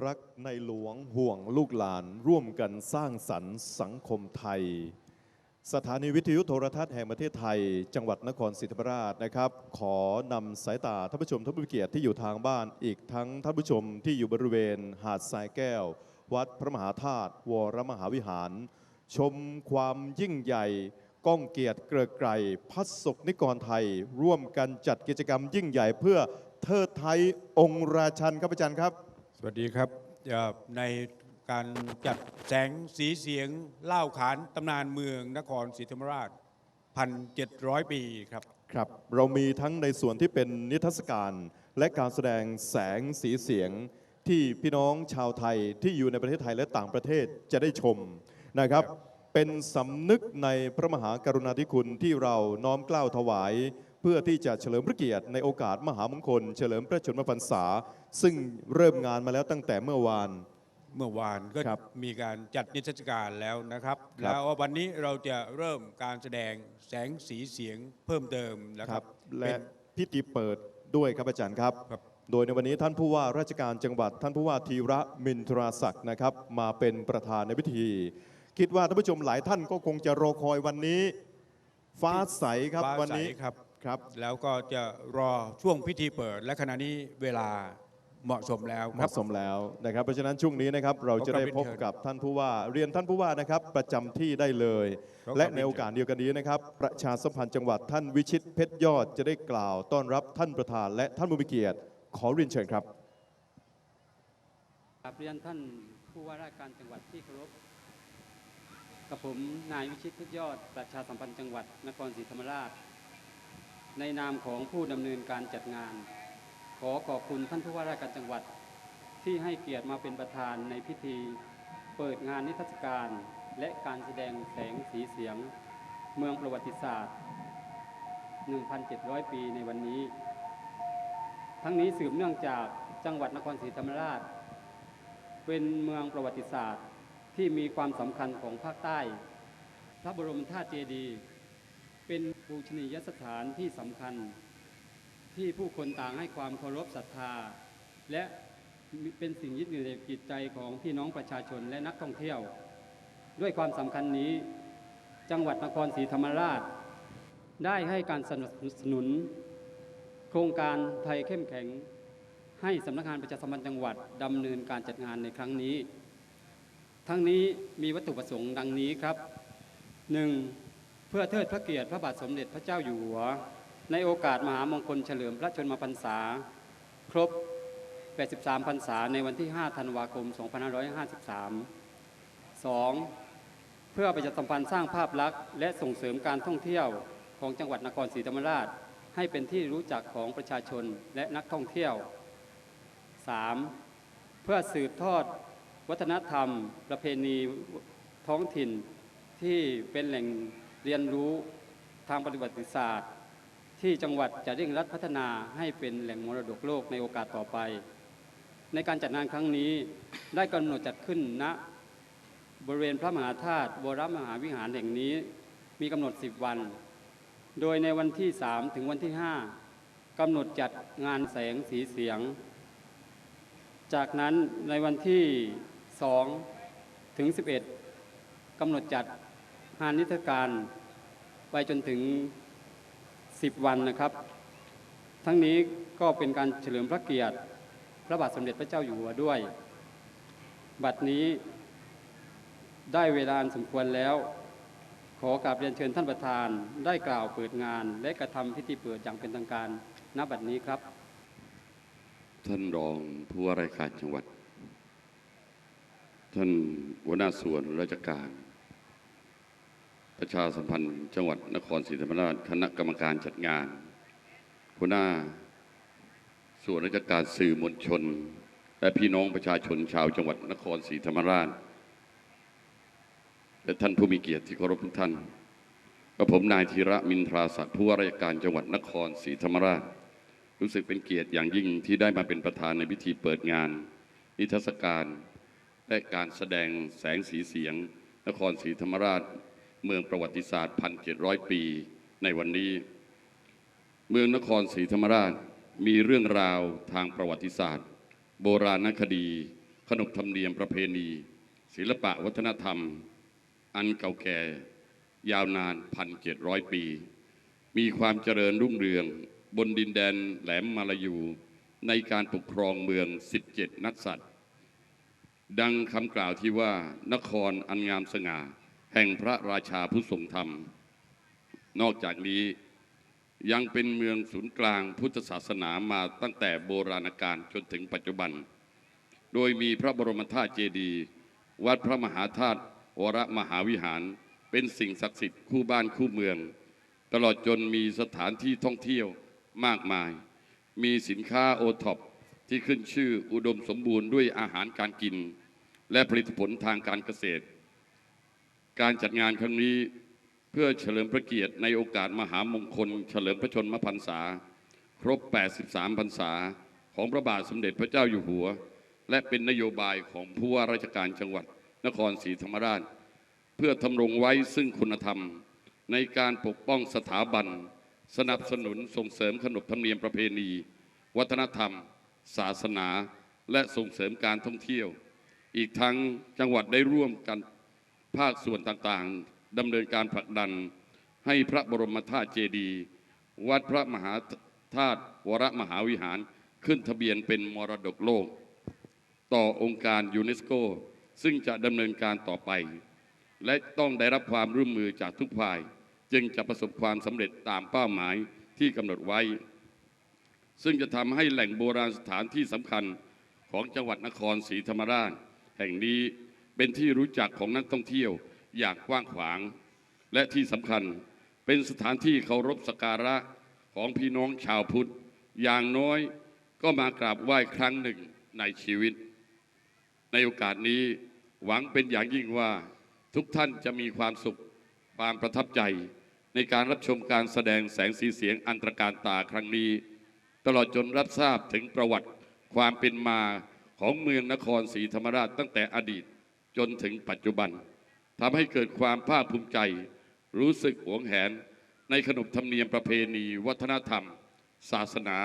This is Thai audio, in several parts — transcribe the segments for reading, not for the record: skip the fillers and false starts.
รักในหลวงห่วงลูกหลานร่วมกันสร้างสรรค์สังคมไทย สถานีวิทยุโทรทัศน์แห่งประเทศไทยจังหวัดนครศรีธรรมราชนะครับขอนำสายตาท่านผู้ชมท่านผู้เกียรติที่อยู่ทางบ้านอีกทั้งท่านผู้ชมที่อยู่บริเวณหาดทรายแก้ววัดพระมหาธาตุวรมหาวิหารชมความยิ่งใหญ่ก้องเกียรติเกริกไกรพัสสุขนิกรไทยร่วมกันจัดกิจกรรมยิ่งใหญ่เพื่อเทิดไทยองค์ราชันครับอาจารย์ครับสวัสดีครับในการจัดแสงสีเสียงเล่าขานตำนานเมืองนครศรีธรรมราช 1,700 ปีครับครับเรามีทั้งในส่วนที่เป็นนิทรรศการและการแสดงแสงสีเสียงที่พี่น้องชาวไทยที่อยู่ในประเทศไทยและต่างประเทศจะได้ชมนะครับเป็นสำนึกในพระมหากรุณาธิคุณที่เราน้อมเกล้าถวายเพื่อที่จะเฉลิมพระเกียรติในโอกาสมหามงคลเฉลิมพระชนมพรรษาซึ่งเริ่มงานมาแล้วตั้งแต่เมื่อวานก็มีการจัดนิทรรศการแล้วนะครับแล้ววันนี้เราจะเริ่มการแสดงแสงสีเสียงเพิ่มเติมนะครับและพิธีเปิดด้วยครับอาจารย์ครับโดยในวันนี้ท่านผู้ว่าราชการจังหวัดท่านผู้ว่าธีระมินทราศักดิ์นะครับมาเป็นประธานในพิธีคิดว่าท่านผู้ชมหลายท่านก็คงจะรอคอยวันนี้ฟ้าใสครับวันนี้ครับแล้วก็จะรอช่วงพิธีเปิดและขณะนี้เวลาเหมาะสมแล้วเหมาะสมแล้วนะครับเพราะฉะนั้นช่วงนี้นะครับเราจะได้พบกับท่านผู้ว่าเรียนท่านผู้ว่านะครับประจำที่ได้เลยและในโอกาสเดียวกันนี้นะครับประชาสัมพันธ์จังหวัดท่านวิชิตเพชรยอดจะได้กล่าวต้อนรับท่านประธานและท่านผู้มีเกียรติขอเรียนเชิญครับเรียนท่านผู้ว่าราชการจังหวัดที่เคารพกับผมนายวิชิตเพชรยอดประชาสัมพันธ์จังหวัดนครศรีธรรมราชในนามของผู้ดำเนินการจัดงานขอขอบคุณท่านผู้ว่าราชการจังหวัดที่ให้เกียรติมาเป็นประธานในพิธีเปิดงานนิทรรศการและการแสดงแสงสีเสียงเมืองประวัติศาสตร์ 1,700 ปีในวันนี้ทั้งนี้สืบเนื่องจากจังหวัดนครศรีธรรมราชเป็นเมืองประวัติศาสตร์ที่มีความสำคัญของภาคใต้พระบรมธาตุเจดีย์เป็นปูชนียสถานที่สำคัญที่ผู้คนต่างให้ความเคารพศรัทธาและเป็นสิ่งยึดเหนี่ยวในจิตใจของพี่น้องประชาชนและนักท่องเที่ยวด้วยความสำคัญนี้จังหวัดนครศรีธรรมราชได้ให้การสนับสนุนโครงการไทยเข้มแข็งให้สำนักงานประชาสัมพันธ์จังหวัดดำเนินการจัดงานในครั้งนี้ทั้งนี้มีวัตถุประสงค์ดังนี้ครับ 1. เพื่อเทิดพระเกียรติพระบาทสมเด็จพระเจ้าอยู่หัวในโอกาสมหามงคลเฉลิมพระชนมพรรษาครบ 83 พรรษาในวันที่ 5 ธันวาคม 2553 2. เพื่อประชาสัมพันธ์สร้างภาพลักษณ์และส่งเสริมการท่องเที่ยวของจังหวัดนครศรีธรรมราชให้เป็นที่รู้จักของประชาชนและนักท่องเที่ยว 3. เพื่อสืบทอดวัฒนธรรมประเพณีท้องถิ่นที่เป็นแหล่งเรียนรู้ทางประวัติศาสตร์ที่จังหวัดจะเร่งรัดพัฒนาให้เป็นแหล่งมรดกโลกในโอกาสต่อไปในการจัดงานครั้งนี้ได้กำหนดจัดขึ้นณบริเวณพระมหาธาตุวรมหาวิหารแห่งนี้มีกำหนด10 วันโดยในวันที่3ถึงวันที่5กำหนดจัดงานแสงสีเสียงจากนั้นในวันที่2ถึง11กำหนดจัดงานนิทรรศการไปจนถึง10 วันนะครับทั้งนี้ก็เป็นการเฉลิมพระเกียรติพระบาทสมเด็จพระเจ้าอยู่หัวด้วยบัดนี้ได้เวลาสมควรแล้วขอกราบเรียนเชิญท่านประธานได้กล่าวเปิดงานและกระทำพิธีเปิดอย่างเป็นทางการณบัดนี้ครับท่านรองผู้ว่าราชการจังหวัดท่านหัวหน้าส่วนราชการประชาสัมพันธ์จังหวัดนครศรีธรรมราชคณะกรรมการจัดงานหัวหน้าส่วนราชการสื่อมวลชนและพี่น้องประชาชนชาวจังหวัดนครศรีธรรมราชและท่านผู้มีเกียรติที่เคารพทุกท่านกับผมนายธีระมินทราศักดิ์ผู้ว่าราชการจังหวัดนครศรีธรรมราชรู้สึกเป็นเกียรติอย่างยิ่งที่ได้มาเป็นประธานในพิธีเปิดงานนิทรรศการและการแสดงแสงสีเสียงนครศรีธรรมราชเมืองประวัติศาสตร์ 1,700 ปีในวันนี้เมืองนครศรีธรรมราชมีเรื่องราวทางประวัติศาสตร์โบราณคดี ขนบธรรมเนียมประเพณี ศิลปะวัฒนธรรม อันเก่าแก่ยาวนาน 1,700 ปี มีความเจริญรุ่งเรืองบนดินแดนแหลมมาลายูในการปกครองเมือง 17 นักษัตริย์ดังคำกล่าวที่ว่านครอันงามสง่าแห่งพระราชาผู้ทรงธรรม นอกจากนี้ยังเป็นเมืองศูนย์กลางพุทธศาสนามาตั้งแต่โบราณกาลจนถึงปัจจุบันโดยมีพระบรมธาตุเจดีย์วัดพระมหาธาตุวรมหาวิหารเป็นสิ่งศักดิ์สิทธิ์คู่บ้านคู่เมืองตลอดจนมีสถานที่ท่องเที่ยวมากมายมีสินค้าโอท็อปที่ขึ้นชื่ออุดมสมบูรณ์ด้วยอาหารการกินและผลิตผลทางการเกษตรการจัดงานครั้งนี้เพื่อเฉลิมพระเกียรติในโอกาสมหามงคลเฉลิมพระชนมพรรษาครบ 83 พรรษาของพระบาทสมเด็จพระเจ้าอยู่หัวและเป็นนโยบายของผู้ว่าราชการจังหวัดนครศรีธรรมราชเพื่อทำรงไว้ซึ่งคุณธรรมในการปกป้องสถาบันสนับสนุนส่งเสริมขนบธรรมเนียมประเพณีวัฒนธรรมศาสนาและส่งเสริมการท่องเที่ยวอีกทั้งจังหวัดได้ร่วมกันภาคส่วนต่างๆดำเนินการผลักดันให้พระบรมธาตุเจดีย์วัดพระมหาธาตุวรมหาวิหารขึ้นทะเบียนเป็นมรดกโลกต่อองค์การยูเนสโกซึ่งจะดำเนินการต่อไปและต้องได้รับความร่วมมือจากทุกฝ่ายจึงจะประสบความสำเร็จตามเป้าหมายที่กำหนดไว้ซึ่งจะทำให้แหล่งโบราณสถานที่สำคัญของจังหวัดนครศรีธรรมราชแห่งนี้เป็นที่รู้จักของนักท่องเที่ยวอย่างกว้างขวางและที่สำคัญเป็นสถานที่เคารพสักการะของพี่น้องชาวพุทธอย่างน้อยก็มากราบไหว้ครั้งหนึ่งในชีวิตในโอกาสนี้หวังเป็นอย่างยิ่งว่าทุกท่านจะมีความสุขความประทับใจในการรับชมการแสดงแสงสีเสียงอันตรการตาครั้งนี้ตลอดจนรับทราบถึงประวัติความเป็นมาของเมืองนครศรีธรรมราชตั้งแต่อดีตจนถึงปัจจุบันทำให้เกิดความภาคภูมิใจรู้สึกหวงแหนในขนบธรรมเนียมประเพณีวัฒนธรรมศาสนา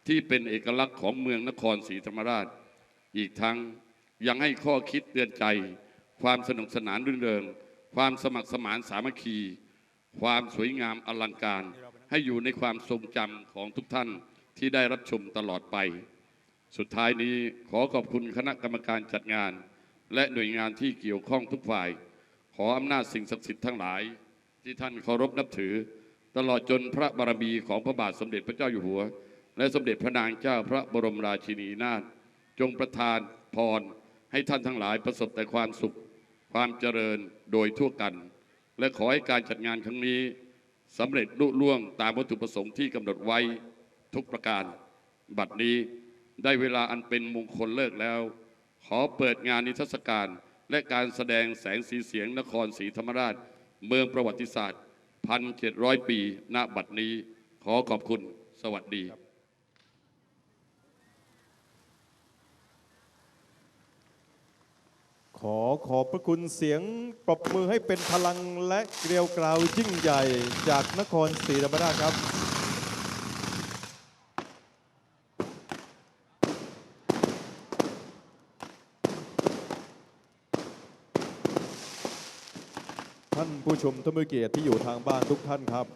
ที่เป็นเอกลักษณ์ของเมืองนครศรีธรรมราชอีกทั้งยังให้ข้อคิดเตือนใจความสนุกสนานรื่นเริงความสมัครสมานสามัคคีความสวยงามอลังการให้อยู่ในความทรงจำของทุกท่านที่ได้รับชมตลอดไปสุดท้ายนี้ขอขอบคุณคณะกรรมการจัดงานและหน่วยงานที่เกี่ยวข้องทุกฝ่ายขออำนาจสิ่งศักดิ์สิทธิ์ทั้งหลายที่ท่านเคารพนับถือตลอดจนพระบารมีของพระบาทสมเด็จพระเจ้าอยู่หัวและสมเด็จพระนางเจ้าพระบรมราชินีนาถจงประทานพรให้ท่านทั้งหลายประสบแต่ความสุขความเจริญโดยทั่วกันและขอให้การจัดงานครั้งนี้สำเร็จลุล่วงตามวัตถุประสงค์ที่กำหนดไว้ทุกประการบัดนี้ได้เวลาอันเป็นมงคลเลิกแล้วขอเปิดงานนิทรรศการและการแสดงแสงสีเสียงนครศรีธรรมราชเมืองประวัติศาสตร์ 1,700 ปีณบัดนี้ขอขอบคุณสวัสดีขอบพระคุณเสียงปรบมือให้เป็นพลังและเกลียวกราวยิ่งใหญ่จากนครศรีธรรมราชครับท่านผู้ชมท่านผู้เกียรติที่อยู่ทางบ้านทุกท่านครับ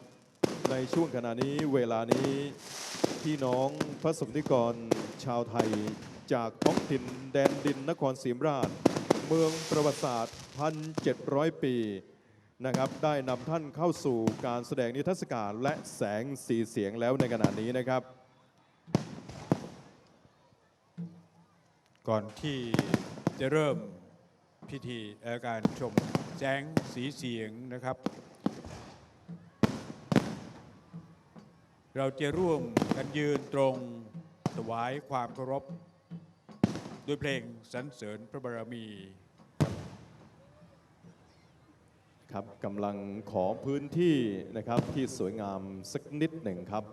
ในช่วงขณะนี้เวลานี้พี่น้องพระสงฆ์นิกรชาวไทยจากท้องถิ่นแดนดินนครศรีธรรมราชเมืองประวัติศาสตร์ 1,700 ปีนะครับได้นำท่านเข้าสู่การแสดงนิทรรศการและแสงสีเสียงแล้วในขณะนี้นะครับก่อนที่จะเริ่มพิธีการชมแสงสีเสียงนะครับเราจะร่วมกันยืนตรงถวายความเคารพด้วยเพลงสรรเสริญพระบารมีครับกำลังขอพื้นที่นะครับที่สวยงามสักนิดหนึ่งครับ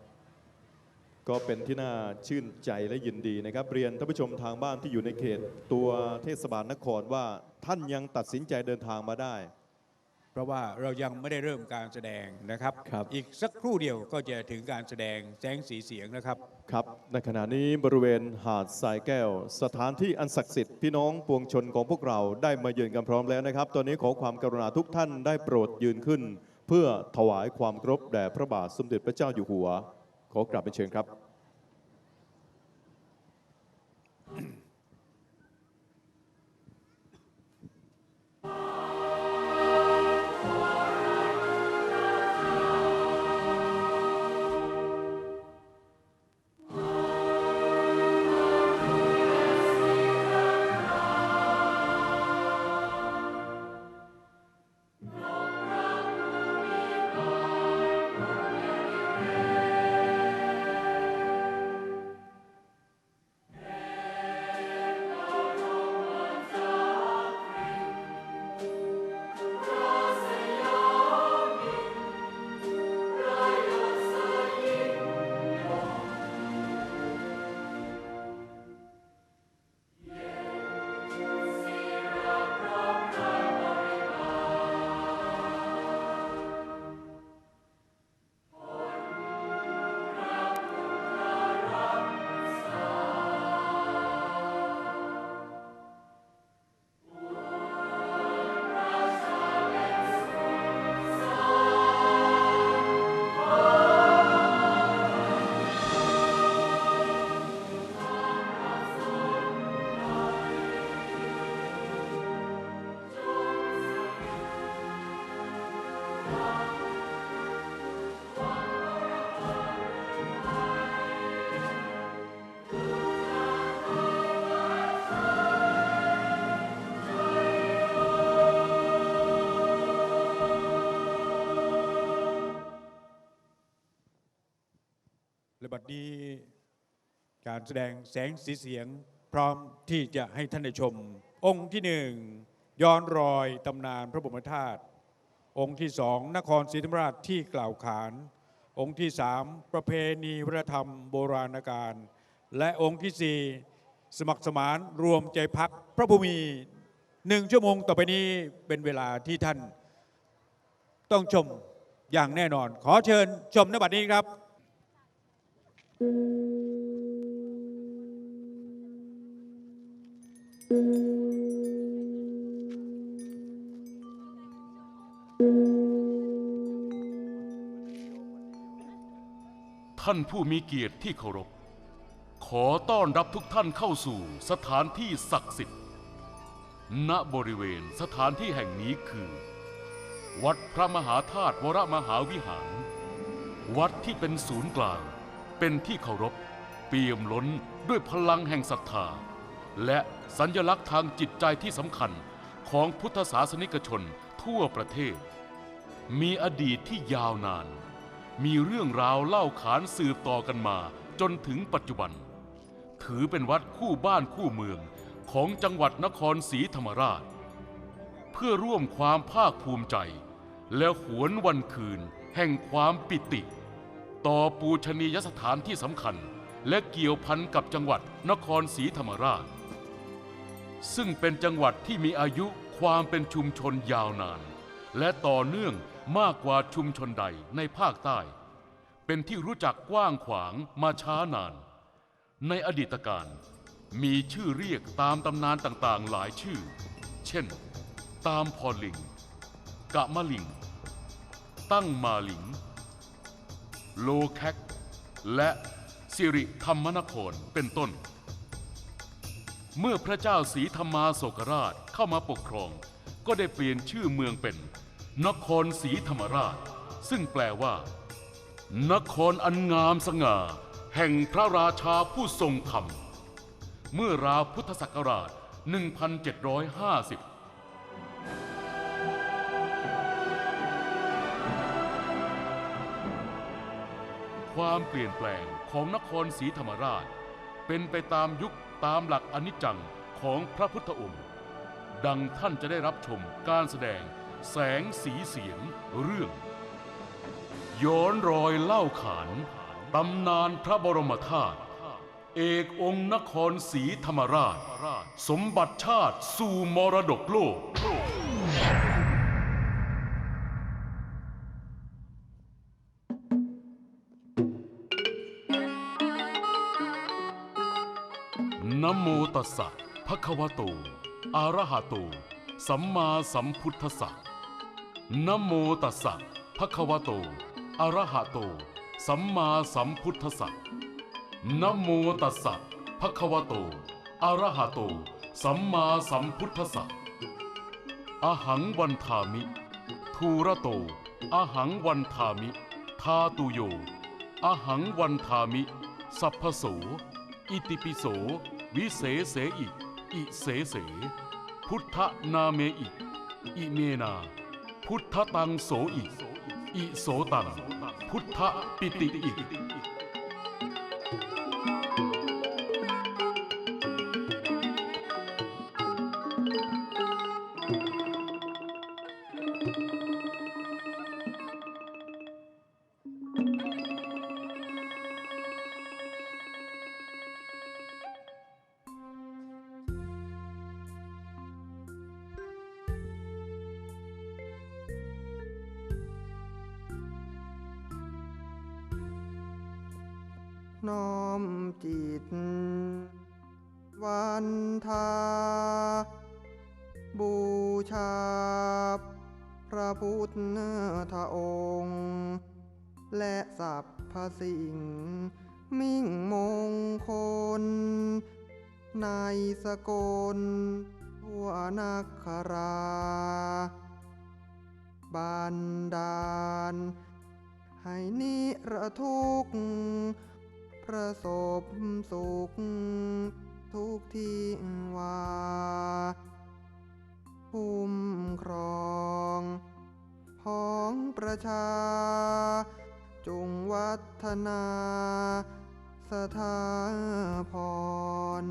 ก็เป็นที่น่าชื่นใจและยินดีนะครับเรียนท่านผู้ชมทางบ้านที่อยู่ในเขตตัวเทศบาลนครว่าท่านยังตัดสินใจเดินทางมาได้ เพราะว่าเรายังไม่ได้เริ่มการแสดงนะครับ ครับ อีกสักครู่เดียวก็จะถึงการแสดงแสงสีเสียงนะครับ ครับในขณะนี้บริเวณหาดทรายแก้ว สถานที่อันศักดิ์สิทธิ์พี่น้องปวงชนของพวกเราได้มายืนกันพร้อมแล้วนะครับ ตอนนี้ขอความกรุณาทุกท่านได้โปรดยืนขึ้น เพื่อถวายความเคารพแด่พระบาทสมเด็จพระเจ้าอยู่หัว ขอกราบเป็นเชิญครับ และบัดนี้การแสดงแสงสีเสียงพร้อมที่จะให้ท่านได้ชม องค์ที่หนึ่งย้อนรอยตำนานพระบรมธาตุองค์ที่สองนครศรีธรรมราชที่กล่าวขาน องค์ที่สามประเพณีวัฒนธรรมโบราณกาลและองค์ที่สี่สมัครสมานรวมใจพักพระภูมิ1 ชั่วโมงต่อไปนี้เป็นเวลาที่ท่านต้องชมอย่างแน่นอน ขอเชิญชมณบัดนี้ครับ ท่านผู้มีเกียรติที่เคารพ ขอต้อนรับทุกท่านเข้าสู่สถานที่ศักดิ์สิทธิ์ ณ บริเวณสถานที่แห่งนี้คือ วัดพระมหาธาตุวรมหาวิหาร วัดที่เป็นศูนย์กลาง เป็นที่เคารพ เปี่ยมล้นด้วยพลังแห่งศรัทธา และสัญลักษณ์ทางจิตใจที่สำคัญของพุทธศาสนิกชนทั่วประเทศ มีอดีตที่ยาวนาน มีเรื่องราวเล่าขานสืบต่อกันมาจนถึงปัจจุบัน ถือเป็นวัดคู่บ้านคู่เมืองของจังหวัดนครศรีธรรมราช เพื่อร่วมความภาคภูมิใจ และหวนวันคืนแห่งความปิติ ต่อปูชนียสถานที่สำคัญ และเกี่ยวพันกับจังหวัดนครศรีธรรมราช ซึ่งเป็นจังหวัดที่มีอายุความเป็นชุมชนยาวนาน และต่อเนื่องมากกว่าชุมชนใดในภาคใต้ เป็นที่รู้จักกว้างขวางมาช้านาน ในอดีตการมีชื่อเรียกตามตำนานต่างๆหลายชื่อ เช่น ตามพอลิง กะมะลิง ตั้งมาลิง โลแคกและสิริธรรมนครเป็นต้น เมื่อพระเจ้าศรีธรรมาโศกราชเข้ามาปกครองก็ได้เปลี่ยนชื่อเมืองเป็นนครศรีธรรมราชซึ่งแปลว่า นครอันงามสง่าแห่งพระราชาผู้ทรงธรรม เมื่อราวพุทธศักราช 1750 ความเปลี่ยนแปลงของนครศรีธรรมราชเป็นไปตามยุคตามหลักอนิจจังของพระพุทธองค์ ดังท่านจะได้รับชมการแสดงแสงสีเสียงเรื่อง ย้อนรอยเล่าขานตำนานพระบรมธาตุเอกองค์นครศรีธรรมราช สมบัติชาติสู่มรดกโลก นะโมตัสสะภะคะวะโตอะระหะโตสัมมาสัมพุทธัสสะนะโมตัสสะภะคะวะโตอะระหะโตสัมมาสัมพุทธัสสะนะโมตัสสะภะคะวะโตอะระหะโตสัมมาสัมพุทธัสสะอะหังวันทามิทูระโตอะหังวันทามิทาตุโยอะหังวันทามิสัพพโสอิติปิโสวิเศษเสอิอิเสเสพุทธนาเมอิอิเมนาพุทธตังโสอิอิโสตังพุทธปิติอิน้อมจิตวันทาบูชาพระพุทธองค์ และสรรพสิ่งมิ่งมงคล ในสกลทั่วนักคราบันดาลให้นิรทุกข์ประสบสุขทุกที่ว่าคุ้มครองพ้องประชาจงวัฒนาสถาพร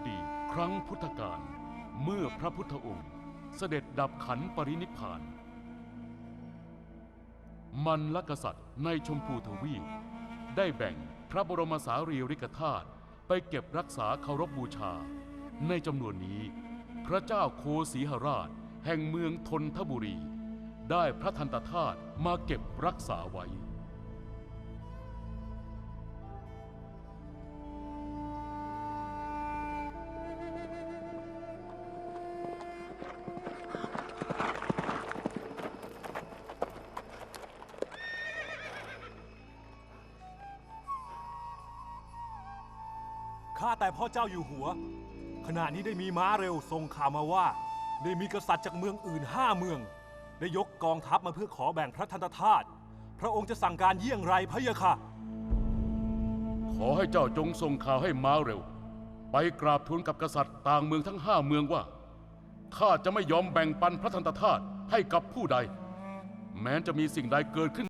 ดีตครั้งพุทธกาลเมื่อพระพุทธองค์เสด็จดับขันปรินิพพาน มันลกษัตริย์ในชมพูทวีปได้แบ่งพระบรมสารีริกธาตุไปเก็บรักษาเคารพบูชา ในจำนวนนี้พระเจ้าโคสีหราชแห่งเมืองธนทบุรี ได้พระทันตธาตุมาเก็บรักษาไว้ ข้าแต่พ่อเจ้าอยู่หัว ขณะนี้ได้มีม้าเร็วส่งข่าวมาว่า ได้มีกษัตริย์จากเมืองอื่น5 เมือง ได้ยกกองทัพมาเพื่อขอแบ่งพระทันตธาตุพระองค์จะสั่งการเยี่ยงไรพะยะค่ะ ขอให้เจ้าจงส่งข่าวให้ม้าเร็ว ไปกราบทูลกับกษัตริย์ต่างเมืองทั้ง5 เมืองว่าข้าจะไม่ยอมแบ่งปันพระทันตธาตุให้กับผู้ใด แม้จะมีสิ่งใดเกิดขึ้น